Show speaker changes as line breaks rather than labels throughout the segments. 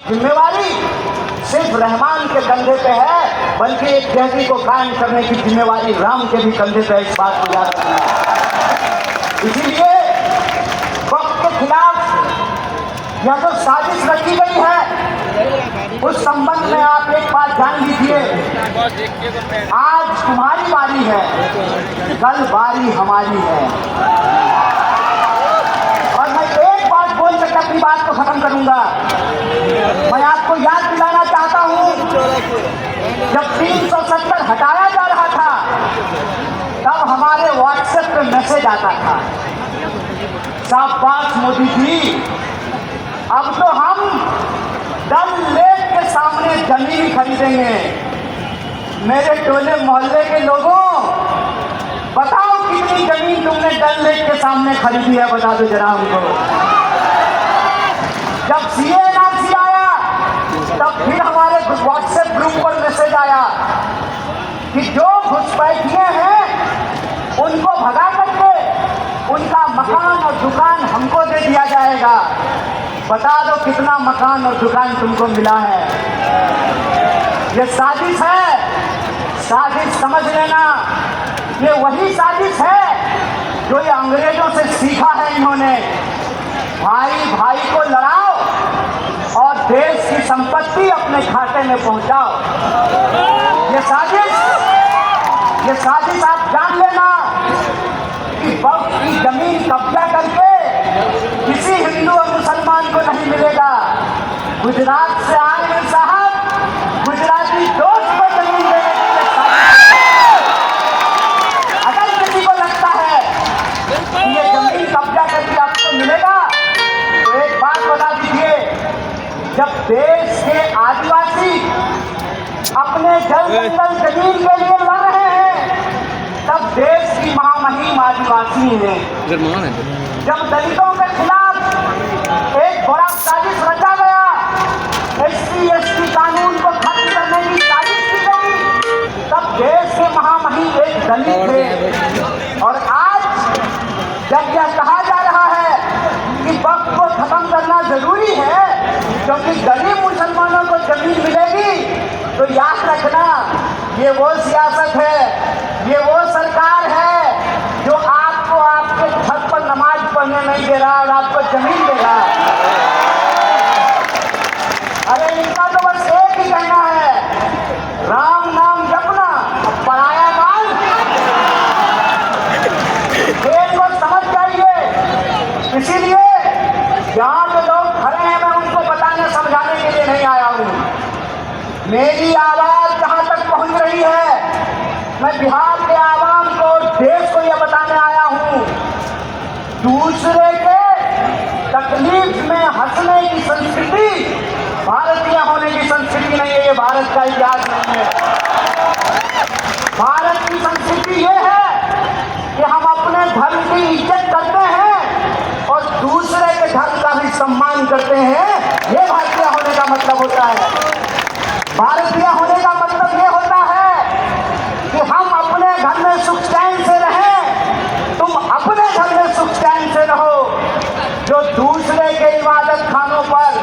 जिम्मेवारी सिर्फ रहमान के कंधे पे है, बल्कि एक तहजीब को कायम करने की जिम्मेवारी राम के भी कंधे पे है। इस बात को याद रखना। इसीलिए वक्त के खिलाफ यह जो साजिश रची गई है, उस संबंध में आप एक बात जान लीजिए। आज तुम्हारी बारी है, कल बारी हमारी है। और मैं एक बात बोल कर अपनी बात को खत्म करूंगा। मैं आपको याद दिलाना चाहता हूं, जब 370 हटाया जा रहा था, तब हमारे व्हाट्सएप पे मैसेज आता था, शाबाश मोदी जी, अब तो हम डल लेक के सामने जमीन खरीदेंगे। मेरे टोले मोहल्ले के लोगों, बताओ कितनी जमीन तुमने डल लेक के सामने खरीदी है, बता दो जरा हमको। जब CA आया, तब फिर हमारे व्हाट्सएप ग्रुप पर मैसेज आया कि जो घुसपैठिए हैं उनको भगा करके उनका मकान और दुकान हमको दे दिया जाएगा। बता दो कितना मकान और दुकान तुमको मिला है। ये साजिश है, साजिश समझ लेना। ये वही साजिश है जो ये अंग्रेजों से सीखा है इन्होंने। भाई भाई को लड़ाओ और देश की संपत्ति अपने खाते में पहुंचाओ। ये साजिश आप जान लेना कि वक्त की जमीन कब्जा करके किसी हिंदू और मुसलमान को नहीं मिलेगा। गुजरात से आए हैं साहब, गुजराती दोस्त को जमीन देने के लिए। अगर किसी को लगता है कि ये जमीन कब्जा करके आपको मिलेगा, तो एक बात बता दीजिए, जब देश के आदिवासी अपने जल जंगल जमीन के लिए लड़ रहे हैं, तब देश की महामहिम आदिवासी हैं। जब दलितों के खिलाफ एक बड़ा साजिश रचा गया, SC/ST कानून को खत्म करने की साजिश की गई, तब देश के महामहिम एक दलित थे। और आज जब यह कहा जा रहा है कि वक्त को खत्म करना जरूरी है क्योंकि गरीब मुसलमानों को जमीन मिलेगी, तो याद रखना, ये वो सियासत है, ये वो सरकार है जो आपको आपके छत पर नमाज पढ़ने नहीं दे रहा और आपको जमीन दे रहा है। अरे इनका तो बस एक ही कहना है, राम नाम जपना, पराया माल। खेल को समझ जाइए। इसीलिए यहाँ जो लोग खड़े हैं, मैं उनको बताने समझाने के लिए नहीं आया हूँ। मेरी आवाज जहाँ तक पहुँच रही है, मैं बिहार के आवाम को, देश को यह बताने आया हूँ, दूसरे के तकलीफ में हंसने की संस्कृति भारतीय होने की संस्कृति नहीं है। ये भारत का इतिहास नहीं है। भारत की संस्कृति ये है कि हम अपने धर्म की इज्जत करते हैं और दूसरे के धर्म का भी सम्मान करते हैं। ये भारतीय होने का मतलब होता है। भारतीय होने का मतलब ये होता है कि हम अपने घर में सुख चैन से रहें, तुम अपने घर में सुख चैन से रहो। जो दूसरे के इबादत खानों पर,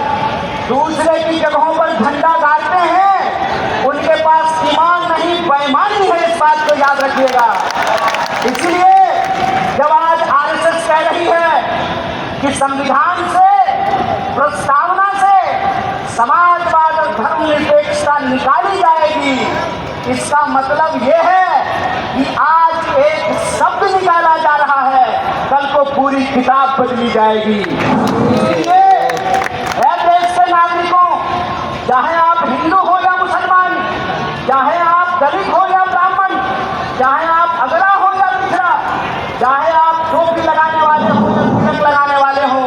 दूसरे की जगहों पर झंडा गाड़ते हैं, उनके पास ईमान नहीं, बेईमानी है। इस बात को याद रखिएगा। इसलिए जब आज RSS कह रही है कि संविधान से, प्रस्तावना से समाजवाद और धर्मनिरपेक्षता निकाली जाएगी, इसका मतलब ये है कि आज एक शब्द निकाला जा रहा है, कल को पूरी किताब बदली जाएगी। इसलिए देश के नागरिकों, चाहे आप हिंदू हो या मुसलमान, चाहे आप दलित हो या ब्राह्मण, चाहे आप अगड़ा हो या पिछड़ा, चाहे आप टोपी लगाने वाले हो या तिलक लगाने वाले हो,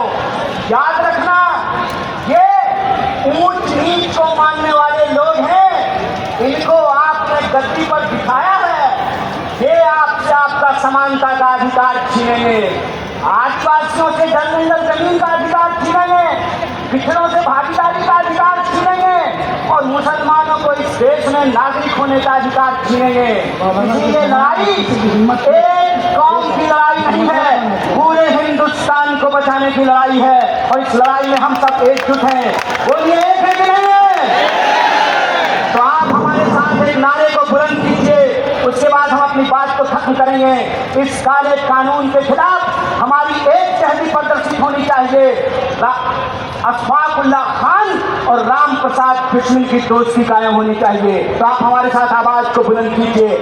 याद रखना, ये ऊंच नीच को मानने वाले लोग हैं। इनको आपने गद्दी पर बिठाया है, ये आपसे आपका समानता का अधिकार छीनेंगे, आदिवासियों से जल जमीन का अधिकार छीनेंगे, पिछड़ों से भागीदारी का अधिकार छीनेंगे और मुसलमानों को इस देश में नागरिक होने का अधिकार छीनेंगे। ये लड़ाई एक कौम की लड़ाई नहीं है, पूरे हिंदुस्तान को बचाने की लड़ाई है। और इस लड़ाई में हम सब एकजुट हैं। बोलिए एक है कि नहीं है? तो आप हमारे साथ एक नारे को बुलंद कीजिए, उसके बाद हम अपनी बात को खत्म करेंगे। इस काले कानून के खिलाफ हमारी एक जहदी प्रदर्शित होनी चाहिए। अशफाक उल्लाह खान और राम प्रसाद बिस्मिल की दोस्ती कायम होनी चाहिए। तो आप हमारे साथ आवाज को बुलंद कीजिए।